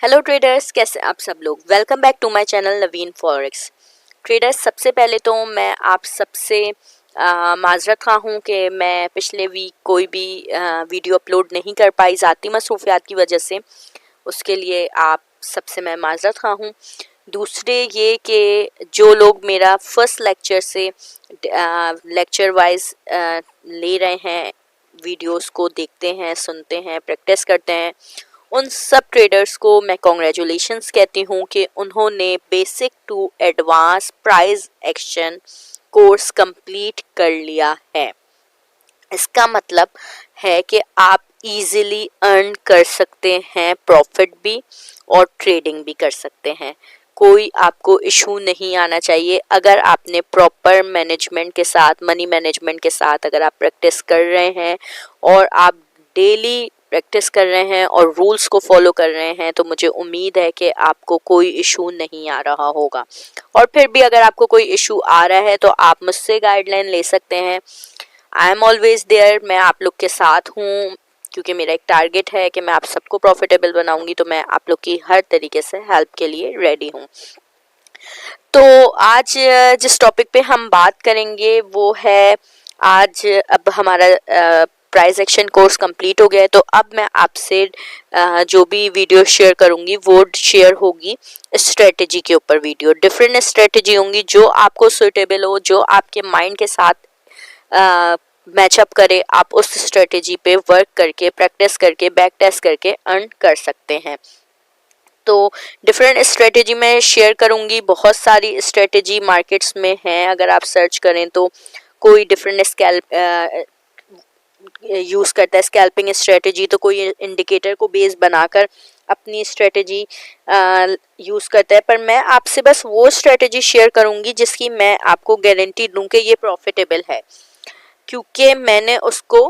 Hello traders, कैसे आप सब लोग। Welcome back to my channel Naveen forex. Traders, सबसे पहले तो मैं आप सबसे माजरत खा हूँ कि मैं पिछले वीक कोई भी वीडियो अपलोड नहीं कर पाई ज़ाती मसरूफियात की वजह से। उसके लिए आप सबसे मैं माजरत खा हूँ। दूसरे ये कि जो लोग मेरा फर्स्ट लेक्चर से लेक्चर वाइज ले रहे हैं, वीडियोस को देखते हैं, सुनते हैं, प्रैक्टिस करते हैं, उन सब ट्रेडर्स को मैं कॉन्ग्रेचुलेशंस कहती हूँ कि उन्होंने basic to advance price action course complete कर लिया है। इसका मतलब है कि आप इजीली अर्न कर सकते हैं, प्रॉफिट भी और ट्रेडिंग भी कर सकते हैं। कोई आपको इशू नहीं आना चाहिए अगर आपने प्रॉपर मैनेजमेंट के साथ, मनी मैनेजमेंट के साथ अगर आप प्रैक्टिस कर रहे हैं और आप डेली प्रैक्टिस कर रहे हैं और रूल्स को फॉलो कर रहे हैं, तो मुझे उम्मीद है कि आपको कोई इशू नहीं आ रहा होगा। और फिर भी अगर आपको कोई इशू आ रहा है तो आप मुझसे गाइडलाइन ले सकते हैं। आई एम ऑलवेज देयर, मैं आप लोग के साथ हूँ, क्योंकि मेरा एक टारगेट है कि मैं आप सबको प्रॉफिटेबल बनाऊंगी, तो मैं आप लोग की हर तरीके से हेल्प के लिए रेडी हूँ। तो आज जिस टॉपिक पे हम बात करेंगे वो है, आज अब हमारा प्राइस एक्शन कोर्स कंप्लीट हो गया है, तो अब मैं आपसे जो भी वीडियो शेयर करूंगी वो शेयर होगी स्ट्रेटजी के ऊपर। वीडियो डिफरेंट स्ट्रेटजी होंगी जो आपको सुटेबल हो, जो आपके माइंड के साथ मैचअप करे। आप उस स्ट्रेटजी पे वर्क करके, प्रैक्टिस करके, बैक टेस्ट करके अर्न कर सकते हैं। तो डिफरेंट स्ट्रेटजी मैं शेयर करूंगी। बहुत सारी स्ट्रेटजी मार्केट्स में हैं, अगर आप सर्च करें तो। कोई डिफरेंट स्कैल्प यूज़ करता है, स्कैल्पिंग स्ट्रेटजी, तो कोई इंडिकेटर को बेस बनाकर अपनी स्ट्रेटजी यूज़ करता है। पर मैं आपसे बस वो स्ट्रेटजी शेयर करूंगी जिसकी मैं आपको गारंटी दूं कि ये प्रॉफिटेबल है, क्योंकि मैंने उसको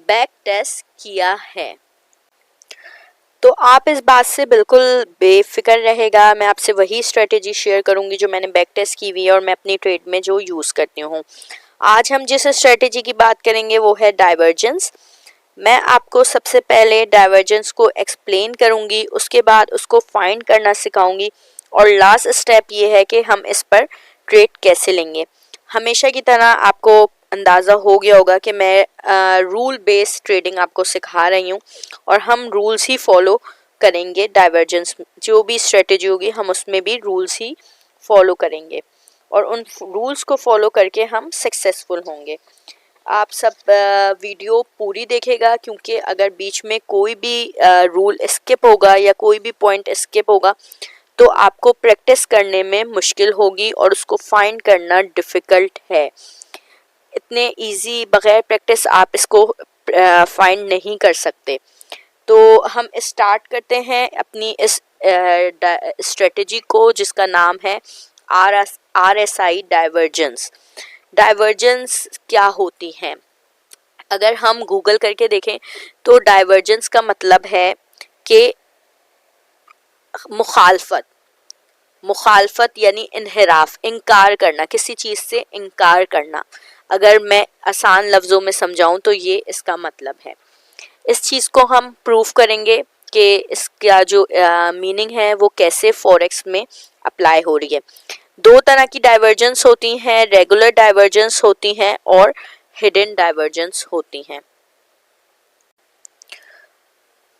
बैक टेस्ट किया है। तो आप इस बात से बिल्कुल बेफिक्र रहेगा। मैं आपसे वही स्ट्रेटजी शेयर करूंगी जो मैंने बैक टेस्ट की हुई है और मैं अपनी ट्रेड में जो यूज़ करती हूँ। आज हम जिस स्ट्रेटजी की बात करेंगे वो है डाइवर्जेंस। मैं आपको सबसे पहले डाइवर्जेंस को एक्सप्लेन करूंगी, उसके बाद उसको फाइंड करना सिखाऊंगी, और लास्ट स्टेप ये है कि हम इस पर ट्रेड कैसे लेंगे। हमेशा की तरह आपको अंदाज़ा हो गया होगा कि मैं रूल बेस्ड ट्रेडिंग आपको सिखा रही हूँ और हम रूल्स ही फॉलो करेंगे। डाइवर्जेंस जो भी स्ट्रेटजी होगी हम उसमें भी रूल्स ही फॉलो करेंगे और उन रूल्स को फॉलो करके हम सक्सेसफुल होंगे। आप सब वीडियो पूरी देखेगा, क्योंकि अगर बीच में कोई भी रूल स्किप होगा या कोई भी पॉइंट स्किप होगा तो आपको प्रैक्टिस करने में मुश्किल होगी और उसको फाइंड करना डिफ़िकल्ट है। इतने इजी बगैर प्रैक्टिस आप इसको फाइंड नहीं कर सकते। तो हम स्टार्ट करते हैं अपनी इस स्ट्रेटजी को, जिसका नाम है RSI डाइवर्जेंस। डाइवर्जेंस क्या होती है? अगर हम गूगल करके देखें तो डाइवर्जेंस का मतलब है कि मुखालफत यानी इनहिराफ, इनकार करना, किसी चीज़ से इनकार करना। अगर मैं आसान लफ्ज़ों में समझाऊं तो ये इसका मतलब है। इस चीज़ को हम प्रूव करेंगे कि इसका जो मीनिंग है वो कैसे फॉरेक्स में अप्लाई हो रही है। दो तरह की डाइवर्जेंस होती हैं, रेगुलर डाइवर्जेंस होती हैं और हिडन डाइवर्जेंस होती हैं।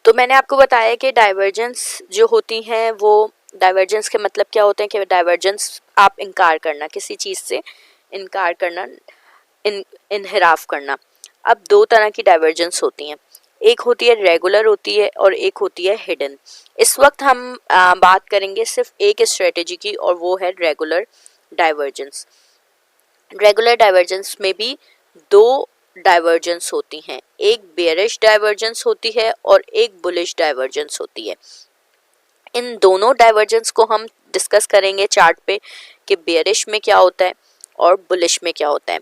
तो मैंने आपको बताया कि डाइवर्जेंस जो होती हैं वो, डाइवर्जेंस के मतलब क्या होते हैं कि डाइवर्जेंस आप इनकार करना, किसी चीज़ से इनकार करना, इनहिराफ करना। अब दो तरह की डाइवर्जेंस होती हैं, एक होती है रेगुलर होती है और एक होती है हिडन। इस वक्त हम बात करेंगे सिर्फ एक स्ट्रेटजी की और वो है रेगुलर डाइवर्जेंस। रेगुलर डाइवर्जेंस में भी दो डाइवर्जेंस होती हैं, एक बेयरिश डाइवर्जेंस होती है और एक बुलिश डाइवर्जेंस होती है। इन दोनों डाइवर्जेंस को हम डिस्कस करेंगे चार्ट पे कि बेयरिश में क्या होता है और बुलिश में क्या होता है।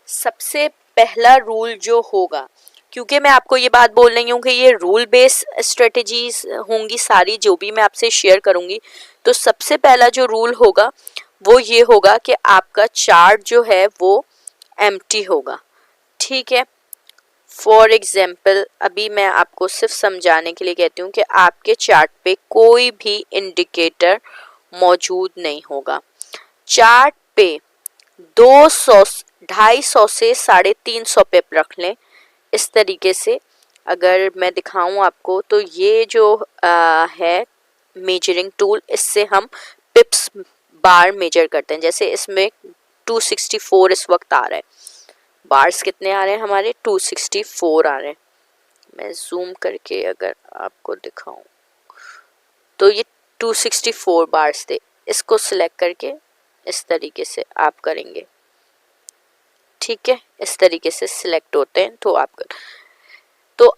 सबसे पहला रूल जो होगा, क्योंकि मैं आपको ये बात बोल रही हूँ कि ये रूल बेस्ड स्ट्रेटजीज होंगी सारी जो भी मैं आपसे शेयर करूँगी, तो सबसे पहला जो रूल होगा वो ये होगा कि आपका चार्ट जो है वो एम्प्टी होगा। ठीक है, फॉर एग्जाम्पल अभी मैं आपको सिर्फ समझाने के लिए कहती हूँ कि आपके चार्ट पे कोई भी इंडिकेटर मौजूद नहीं होगा। चार्ट पे 200 250 से 350 पिप रख लें। इस तरीके से अगर मैं दिखाऊं आपको तो ये जो है मेजरिंग टूल, इससे हम पिप्स बार मेजर करते हैं। जैसे इसमें 264 इस वक्त आ रहा है, बार्स कितने आ रहे हैं हमारे 264 आ रहे हैं। मैं जूम करके अगर आपको दिखाऊं तो ये 264 बार्स थे। इसको सिलेक्ट करके इस तरीके से आप करेंगे, ठीक है, इस तरीके से सिलेक्ट होते हैं तो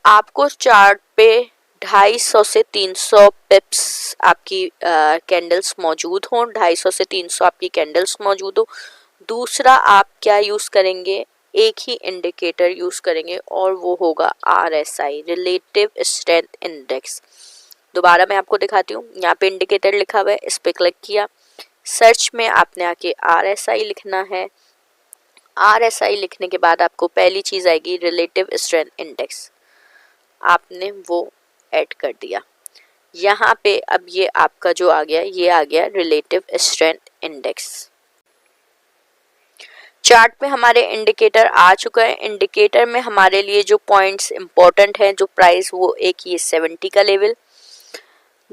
आपको चार्ट पे 250 से 300 पिप्स आपकी कैंडल्स मौजूद हों, 250 से 300 आपकी कैंडल्स मौजूद हो। दूसरा आप क्या यूज करेंगे, एक ही इंडिकेटर यूज करेंगे और वो होगा RSI, रिलेटिव स्ट्रेंथ इंडेक्स। दोबारा मैं आपको दिखाती हूँ, यहाँ पे इंडिकेटर लिखा हुआ है, इस पे क्लिक किया, सर्च में आपने आके RSI लिखना है। RSI लिखने के बाद आपको पहली चीज आएगी रिलेटिव स्ट्रेंथ इंडेक्स, आपने वो ऐड कर दिया। यहाँ पे अब ये आपका जो आ गया, ये आ गया रिलेटिव स्ट्रेंथ इंडेक्स। चार्ट पे हमारे इंडिकेटर आ चुका है। इंडिकेटर में हमारे लिए जो पॉइंट्स इंपॉर्टेंट हैं, जो प्राइस, वो एक ये 70 का लेवल,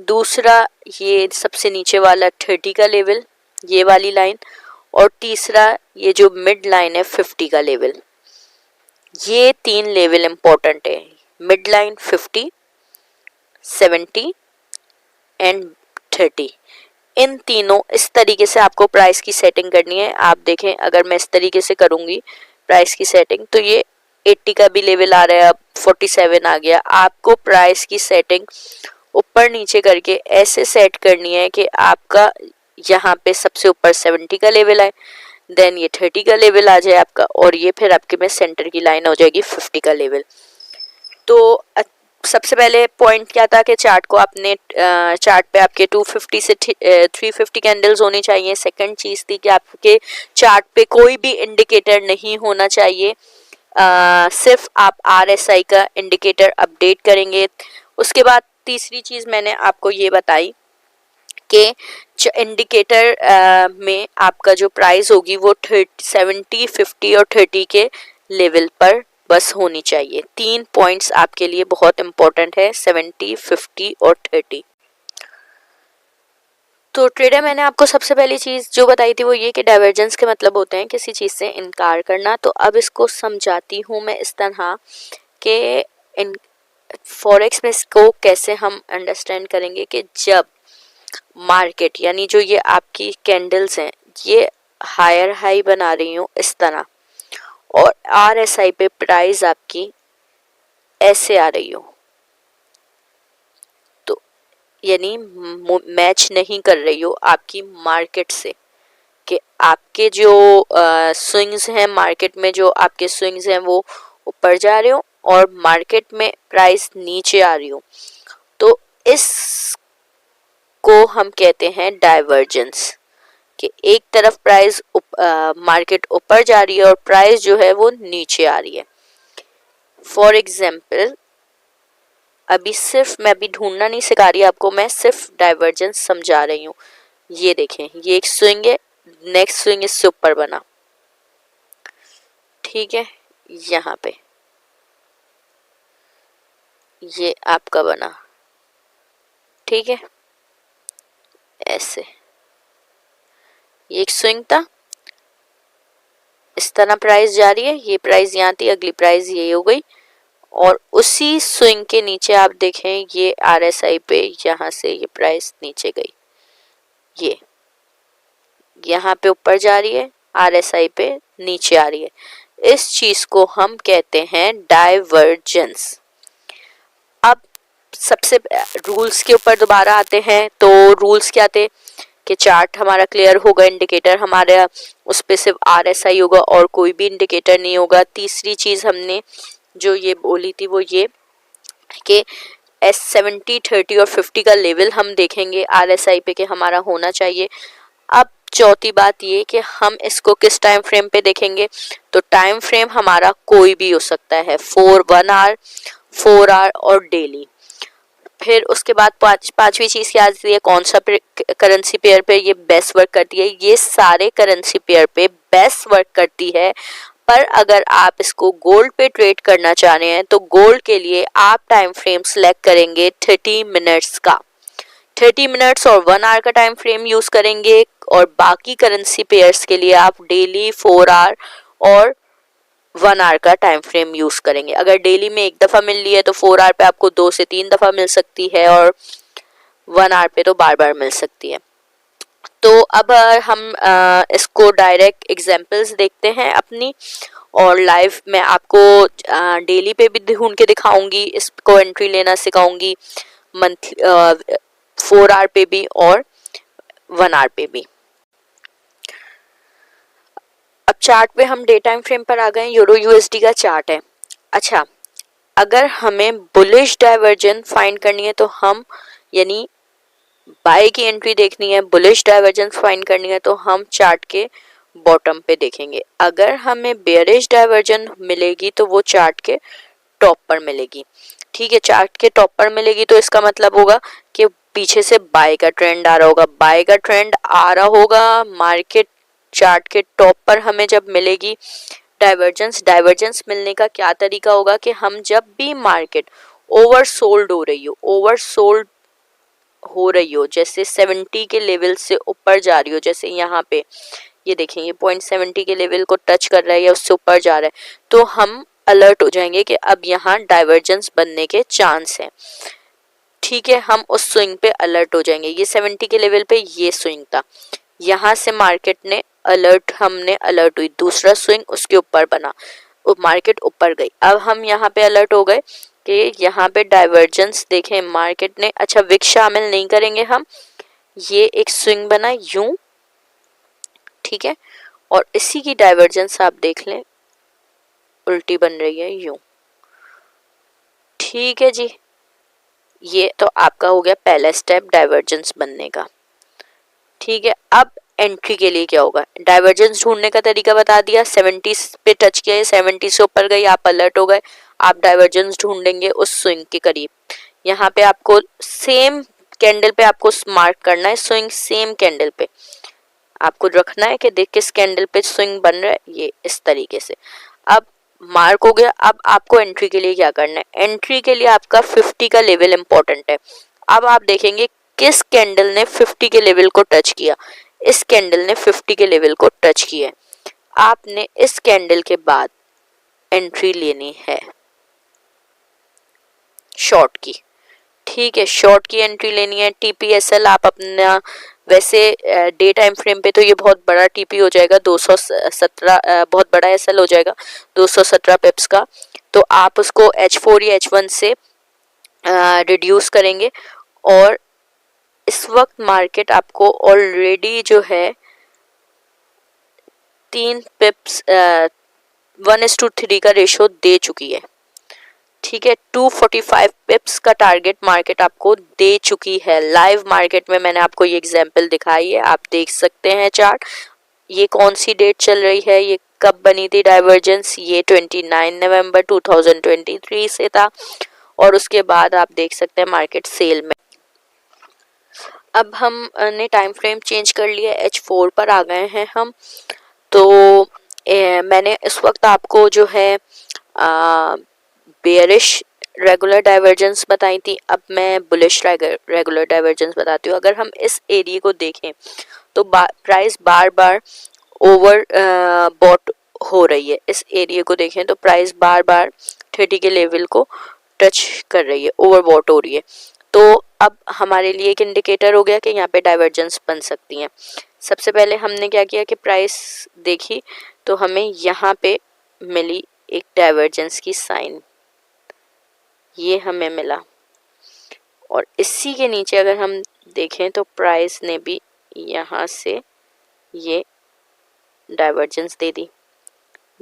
दूसरा ये सबसे नीचे वाला 30 का लेवल, ये वाली लाइन, और तीसरा ये जो मिड लाइन है 50 का लेवल। ये 3 लेवल इंपॉर्टेंट है, मिड लाइन 50, 70 एंड 30। इन तीनों इस तरीके से आपको प्राइस की सेटिंग करनी है। आप देखें, अगर मैं इस तरीके से करूंगी प्राइस की सेटिंग तो ये 80 का भी लेवल आ रहा है, अब 47 आ गया। आपको प्राइस की सेटिंग ऊपर नीचे करके ऐसे सेट करनी है कि आपका यहाँ पे सबसे ऊपर 70 का लेवल आए, देन ये 30 का लेवल आ जाए आपका, और ये फिर आपके में सेंटर की लाइन हो जाएगी 50 का लेवल। तो सबसे पहले पॉइंट क्या था कि चार्ट को आपने चार्ट पे आपके 250 से 350 कैंडल्स होनी चाहिए। सेकंड चीज़ थी कि आपके चार्ट पे कोई भी इंडिकेटर नहीं होना चाहिए, सिर्फ आप RSI का इंडिकेटर अपडेट करेंगे। उसके बाद तीसरी चीज़ मैंने आपको ये बताई कि इंडिकेटर में आपका जो प्राइस होगी वो 70, 50 और 30 के लेवल पर बस होनी चाहिए। 3 पॉइंट्स आपके लिए बहुत इंपॉर्टेंट है, 70, 50 और 30। तो ट्रेडर, मैंने आपको सबसे पहली चीज़ जो बताई थी वो ये कि डाइवर्जेंस के मतलब होते हैं किसी चीज़ से इनकार करना। तो अब इसको समझाती हूँ मैं इस तरह कि इन फॉरेक्स में इसको कैसे हम अंडरस्टैंड करेंगे कि जब मार्केट, यानी जो ये आपकी कैंडल्स हैं, ये हायर हाई बना रही हूँ इस तरह, और RSI पे प्राइस आपकी ऐसे आ रही हो, तो यानी मैच नहीं कर रही हो आपकी मार्केट से, कि आपके जो स्विंग्स हैं मार्केट में, जो आपके स्विंग्स हैं वो ऊपर जा रहे हो और मार्केट में प्राइस नीचे आ रही हो, तो इस को हम कहते हैं डाइवर्जेंस, कि एक तरफ प्राइस मार्केट ऊपर जा रही है और प्राइस जो है वो नीचे आ रही है। फॉर एग्जाम्पल अभी सिर्फ मैं अभी ढूंढना नहीं सिखा रही आपको, मैं सिर्फ डाइवर्जेंस समझा रही हूँ। ये देखें, ये एक स्विंग है, नेक्स्ट स्विंग इससे ऊपर बना, ठीक है, यहाँ पे ये आपका बना, ठीक है, ऐसे ये एक स्विंग था, इस तरह प्राइस जा रही है, ये प्राइस यहाँ थी, अगली प्राइस ये हो गई, और उसी स्विंग के नीचे आप देखें ये RSI पे यहाँ से ये प्राइस नीचे गई, ये यहाँ पे ऊपर जा रही है, RSI पे नीचे आ रही है। इस चीज को हम कहते हैं डाइवर्जेंस। अब सबसे रूल्स के ऊपर दोबारा आते हैं। तो रूल्स क्या थे कि चार्ट हमारा क्लियर होगा, इंडिकेटर हमारा उस पे सिर्फ RSI होगा और कोई भी इंडिकेटर नहीं होगा। तीसरी चीज हमने जो ये बोली थी वो ये कि 70, 30 और 50 का लेवल हम देखेंगे RSI पे कि हमारा होना चाहिए। अब चौथी बात ये कि हम इसको किस टाइम फ्रेम पे देखेंगे, तो टाइम फ्रेम हमारा कोई भी हो सकता है, 1 आवर, 4 आवर और डेली। फिर उसके बाद पांचवी चीज क्या आती है, कौन सा करेंसी पेयर पे ये बेस्ट वर्क करती है। ये सारे करेंसी पेयर पे बेस्ट वर्क करती है, पर अगर आप इसको गोल्ड पे ट्रेड करना चाह रहे हैं तो गोल्ड के लिए आप टाइम फ्रेम सिलेक्ट करेंगे 30 मिनट्स का, 30 मिनट्स और 1 आवर का टाइम फ्रेम यूज करेंगे। और बाकी करेंसी पेयर्स के लिए आप डेली 4 आवर और 1 आवर का टाइम फ्रेम यूज करेंगे। अगर डेली में एक दफा मिल रही है तो 4 आवर पे आपको 2 से 3 दफा मिल सकती है, और 1 आवर पे तो बार बार मिल सकती है। तो अब हम इसको डायरेक्ट एग्जांपल्स देखते हैं अपनी, और लाइव मैं आपको डेली पे भी ढूंढ के दिखाऊंगी, इसको एंट्री लेना सिखाऊंगी, मंथली 4 आवर पे भी और 1 आवर पे भी। अब चार्ट पे हम डे टाइम फ्रेम पर आ गए, यूरो यूएसडी का चार्ट है। अच्छा, अगर हमें बुलिश डाइवर्जन फाइंड करनी है तो हम, यानी बाय की एंट्री देखनी है, बुलिश डाइवर्जेंस फाइंड करनी है तो हम चार्ट के बॉटम पे देखेंगे। अगर हमें बेयरिश डाइवर्जन मिलेगी तो वो चार्ट के टॉप पर मिलेगी। ठीक है, चार्ट के टॉप पर मिलेगी तो इसका मतलब होगा कि पीछे से बाय का ट्रेंड आ रहा होगा, बाय का ट्रेंड आ रहा होगा। मार्केट चार्ट के टॉप पर हमें जब मिलेगी डाइवर्जेंस, डाइवर्जेंस मिलने का क्या तरीका होगा कि हम जब भी मार्केट ओवरसोल्ड हो रही हो, ओवरसोल्ड हो रही हो, जैसे 70 के लेवल से ऊपर जा रही हो, जैसे यहाँ पे ये देखेंगे 0.70 के लेवल को टच कर रहा है या उससे ऊपर जा रहा है, तो हम अलर्ट हो जाएंगे कि अब यहाँ डाइवर्जेंस बनने के चांस हैं। ठीक है, हम उस स्विंग पे अलर्ट हो जाएंगे। ये 70 के लेवल पे ये स्विंग था, यहाँ से मार्केट ने अलर्ट, हमने अलर्ट हुई, दूसरा स्विंग उसके ऊपर बना, मार्केट ऊपर गई। अब हम यहाँ पे अलर्ट हो गए कि यहाँ पे डाइवर्जेंस देखें मार्केट ने। अच्छा, विक शामिल नहीं करेंगे हम, ये एक स्विंग बना यूं, ठीक है, और इसी की डाइवर्जेंस आप देख लें उल्टी बन रही है यूं। ठीक है जी, ये तो आपका हो गया पहला स्टेप डाइवर्जेंस बनने का। ठीक है, अब एंट्री के लिए क्या होगा, डाइवर्जेंस ढूंढने का तरीका बता दिया, 70 पे टच किया, 70 से ऊपर गई, आप अलर्ट हो गए, आप डाइवर्जेंस ढूंढेंगे उस स्विंग के करीब। यहाँ पे आपको सेम कैंडल पे आपको मार्क करना है, स्विंग सेम कैंडल पे आपको रखना है कि देख किस कैंडल पे स्विंग बन रहा है, ये इस तरीके से। अब मार्क हो गया, अब आपको एंट्री के लिए क्या करना है, एंट्री के लिए आपका 50 का लेवल इंपॉर्टेंट है। अब आप देखेंगे किस कैंडल ने 50 के लेवल को टच किया, इस कैंडल ने 50 के लेवल को टच किया, आपने इस कैंडल के बाद एंट्री लेनी है शॉर्ट की। ठीक है, शॉर्ट की एंट्री लेनी है। टीपीएसएल आप अपना, वैसे डे टाइम फ्रेम पे तो ये बहुत बड़ा टीपी हो जाएगा, 217 बहुत बड़ा एसएल हो जाएगा 217 पिप्स का, तो आप उसको H4 या H1 से रिड्यूस करेंगे। और इस वक्त मार्केट आपको ऑलरेडी जो है 3 पिप्स 1:3 का रेशो दे चुकी है। ठीक है, 245 पिप्स का टारगेट मार्केट आपको दे चुकी है। लाइव मार्केट में मैंने आपको ये एग्जांपल दिखाई है, आप देख सकते हैं चार्ट। ये कौन सी डेट चल रही है, ये कब बनी थी डाइवर्जेंस, ये 29 नवंबर 2023 से था, और उसके बाद आप देख सकते हैं मार्केट सेल में। अब हमने टाइम फ्रेम चेंज कर लिया, H4 पर आ गए हैं हम। तो मैंने इस वक्त आपको जो है बेयरिश रेगुलर डाइवर्जेंस बताई थी, अब मैं बुलिश रेगुलर डाइवर्जेंस बताती हूँ। अगर हम इस एरिया को देखें तो प्राइस बार बार ओवर बॉट हो रही है। इस एरिया को देखें तो प्राइस बार बार 30 के लेवल को टच कर रही है, ओवर बॉट हो रही है। तो अब हमारे लिए एक इंडिकेटर हो गया कि यहाँ पे डाइवर्जेंस बन सकती हैं। सबसे पहले हमने क्या किया कि प्राइस देखी तो हमें यहाँ पे मिली एक डाइवर्जेंस की साइन, ये हमें मिला, और इसी के नीचे अगर हम देखें तो प्राइस ने भी यहाँ से ये डाइवर्जेंस दे दी।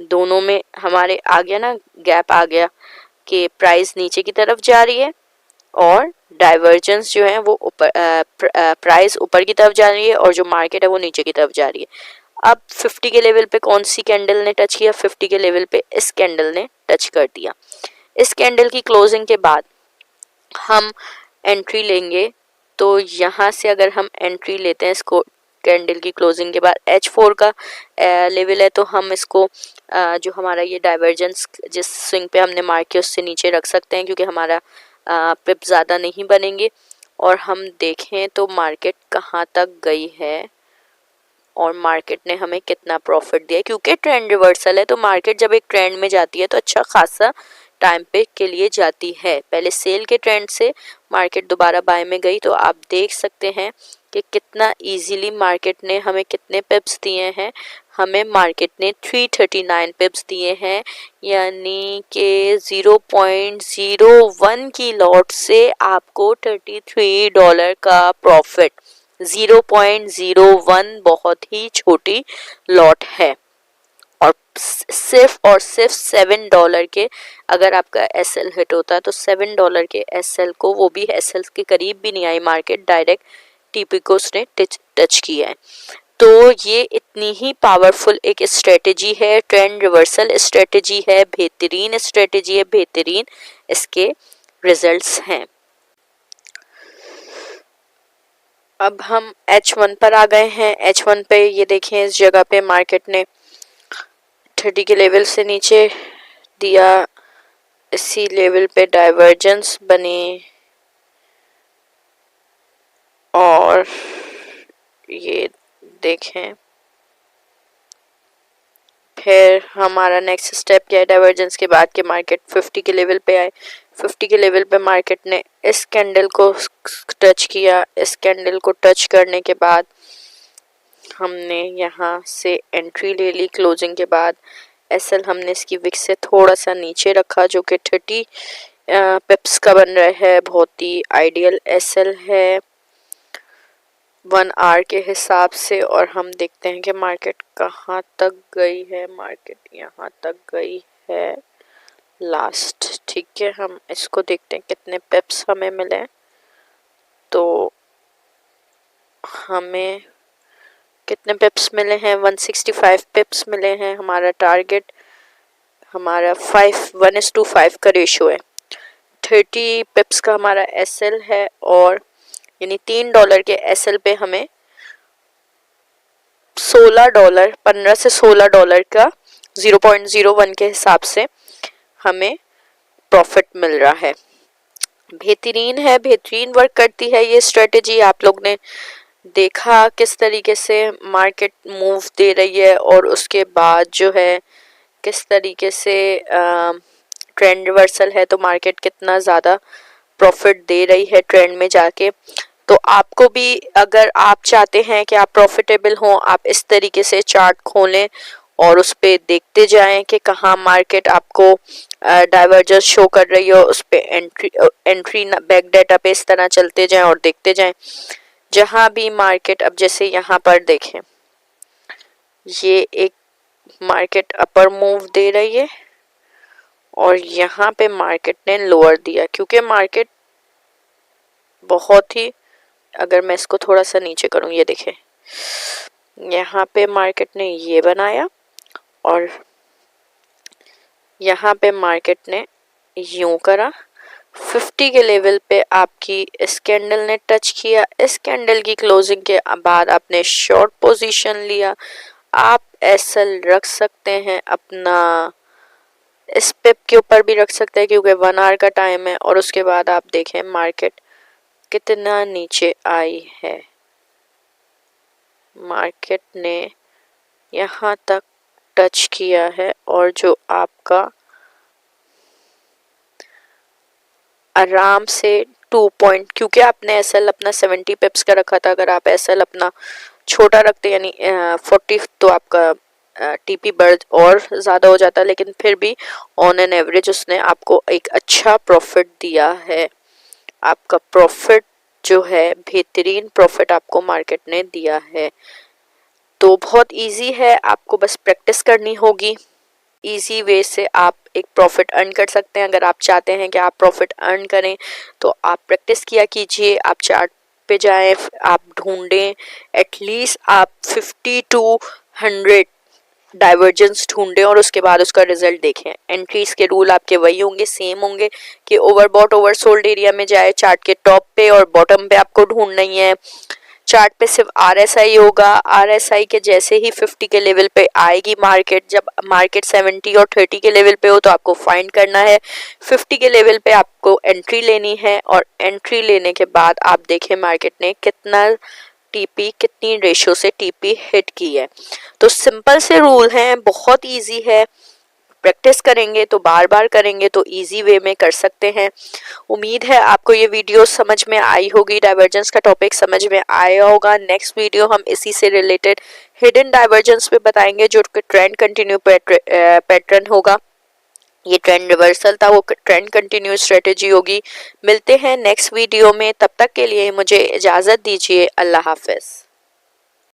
दोनों में हमारे आ गया ना, गैप आ गया कि प्राइस नीचे की तरफ जा रही है और डाइवर्जेंस जो है वो ऊपर, प्राइस ऊपर की तरफ जा रही है और जो मार्केट है वो नीचे की तरफ जा रही है। अब 50 के लेवल पे कौन सी कैंडल ने टच किया? 50 के लेवल पे इस कैंडल ने टच कर दिया। इस कैंडल की क्लोजिंग के बाद हम एंट्री लेंगे। तो यहाँ से अगर हम एंट्री लेते हैं इसको कैंडल की क्लोजिंग के बाद, H4 का लेवल है, तो हम इसको जो हमारा ये डाइवर्जेंस जिस स्विंग पे हमने मार्क किया उससे नीचे रख सकते हैं, क्योंकि हमारा पिप ज़्यादा नहीं बनेंगे। और हम देखें तो मार्केट कहाँ तक गई है और मार्केट ने हमें कितना प्रॉफिट दिया है। क्योंकि ट्रेंड रिवर्सल है, तो मार्केट जब एक ट्रेंड में जाती है तो अच्छा खासा टाइम पे के लिए जाती है। पहले सेल के ट्रेंड से मार्केट दोबारा बाय में गई, तो आप देख सकते हैं कि कितना इजीली मार्केट ने हमें कितने पिप्स दिए हैं। हमें मार्केट ने 339 पिप्स दिए हैं, यानी कि 0.01 की लॉट से आपको $33 का प्रॉफिट। 0.01 बहुत ही छोटी लॉट है। और सिर्फ $7 के अगर आपका एसएल हिट होता है तो $7 के एसएल को, वो भी एसएल के करीब भी नहीं आई मार्केट, डायरेक्ट टीपी को उसने टच किया है। तो ये इतनी ही पावरफुल एक स्ट्रेटेजी है, ट्रेंड रिवर्सल स्ट्रेटेजी है, बेहतरीन स्ट्रेटेजी है, बेहतरीन इसके रिजल्ट्स हैं। अब हम H1 पर आ गए हैं। H1 पे ये देखें, इस जगह पे मार्केट ने 30 के लेवल से नीचे दिया, इसी लेवल पे डाइवर्जेंस बनी और ये देखें फिर हमारा नेक्स्ट स्टेप क्या है डाइवर्जेंस के बाद के मार्केट 50 के लेवल पे आए। 50 के लेवल पे मार्केट ने इस कैंडल को टच किया। इस कैंडल को टच करने के बाद हमने यहाँ से एंट्री ले ली। क्लोजिंग के बाद एसएल हमने इसकी विक से थोड़ा सा नीचे रखा, जो कि 30 पिप्स का बन रहा है। बहुत ही आइडियल एसएल है 1 आवर के हिसाब से। और हम देखते हैं कि मार्केट कहाँ तक गई है। मार्केट यहाँ तक गई है लास्ट, ठीक है। हम इसको देखते हैं कितने पिप्स हमें मिले। तो हमें कितने पिप्स मिले हैं? 165 पिप्स मिले हैं। हमारा टारगेट, हमारा 1:5 का रेशो है। 30 पिप्स का हमारा एसएल है और यानी $3 के एसएल पे हमें $16, 15 से $16 का 0.01 के हिसाब से हमें प्रॉफिट मिल रहा है। बेहतरीन है, बेहतरीन वर्क करती है ये स्ट्रेटेजी। आप लोग ने देखा किस तरीके से मार्केट मूव दे रही है और उसके बाद जो है किस तरीके से ट्रेंड रिवर्सल है, तो मार्केट कितना ज़्यादा प्रॉफिट दे रही है ट्रेंड में जाके। तो आपको भी, अगर आप चाहते हैं कि आप प्रॉफिटेबल हों, आप इस तरीके से चार्ट खोलें और उस पर देखते जाएं कि कहाँ मार्केट आपको डाइवर्जेंस शो कर रही हो, उस पर एंट्री बैक डाटा पे इस तरह चलते जाएं और देखते जाएं। जहाँ भी मार्केट, अब जैसे यहाँ पर देखें, ये एक मार्केट अपर मूव दे रही है और यहाँ पे मार्केट ने लोअर दिया, क्योंकि मार्केट बहुत ही, अगर मैं इसको थोड़ा सा नीचे करूँ, ये देखें, यहाँ पे मार्केट ने ये बनाया और यहाँ पे मार्केट ने यूं करा। 50 के लेवल पे आपकी इस कैंडल ने टच किया। इस कैंडल की क्लोजिंग के बाद आपने शॉर्ट पोजीशन लिया। आप एसएल रख सकते हैं अपना, इस पिप के ऊपर भी रख सकते हैं क्योंकि 1 आवर का टाइम है। और उसके बाद आप देखें मार्केट कितना नीचे आई है। मार्केट ने यहाँ तक टच किया है और जो आपका आराम से 2 पॉइंट, क्योंकि आपने एसएल अपना 70 पिप्स का रखा था, अगर आप एसएल अपना छोटा रखते यानी 40, तो आपका टीपी बढ़ और ज़्यादा हो जाता, लेकिन फिर भी ऑन एन एवरेज उसने आपको एक अच्छा प्रॉफिट दिया है। आपका प्रॉफिट जो है, बेहतरीन प्रॉफिट आपको मार्केट ने दिया है। तो बहुत इजी है, आपको बस प्रैक्टिस करनी होगी। इजी वे से आप एक प्रॉफिट अर्न कर सकते हैं। अगर आप चाहते हैं कि आप प्रॉफिट अर्न करें तो आप प्रैक्टिस किया कीजिए, आप चार्ट पे जाएं, आप ढूंढें, एटलीस्ट आप 50 to 100 डाइवर्जेंस ढूंढें और उसके बाद उसका रिजल्ट देखें। एंट्रीज के रूल आपके वही होंगे, सेम होंगे कि ओवरबॉट ओवरसोल्ड एरिया में जाए, चार्ट के टॉप पे और बॉटम पे आपको ढूंढना ही है। चार्ट पे सिर्फ RSI होगा, RSI के जैसे ही 50 के लेवल पे आएगी मार्केट, जब मार्केट 70 और 30 के लेवल पे हो तो आपको फाइंड करना है, 50 के लेवल पे आपको एंट्री लेनी है और एंट्री लेने के बाद आप देखें मार्केट ने कितना टीपी, कितनी रेशो से टीपी हिट की है। तो सिंपल से रूल हैं, बहुत इजी है, प्रैक्टिस करेंगे तो बार बार करेंगे तो इजी वे में कर सकते हैं। उम्मीद है आपको ये वीडियो समझ में आई होगी, डाइवर्जेंस का टॉपिक समझ में आया होगा। नेक्स्ट वीडियो हम इसी से रिलेटेड हिडन डाइवर्जेंस पे बताएंगे जो ट्रेंड कंटिन्यू पैटर्न होगा। ये ट्रेंड रिवर्सल था, वो ट्रेंड कंटिन्यू स्ट्रेटेजी होगी। मिलते हैं नेक्स्ट वीडियो में, तब तक के लिए मुझे इजाज़त दीजिए। अल्लाह हाफिज़।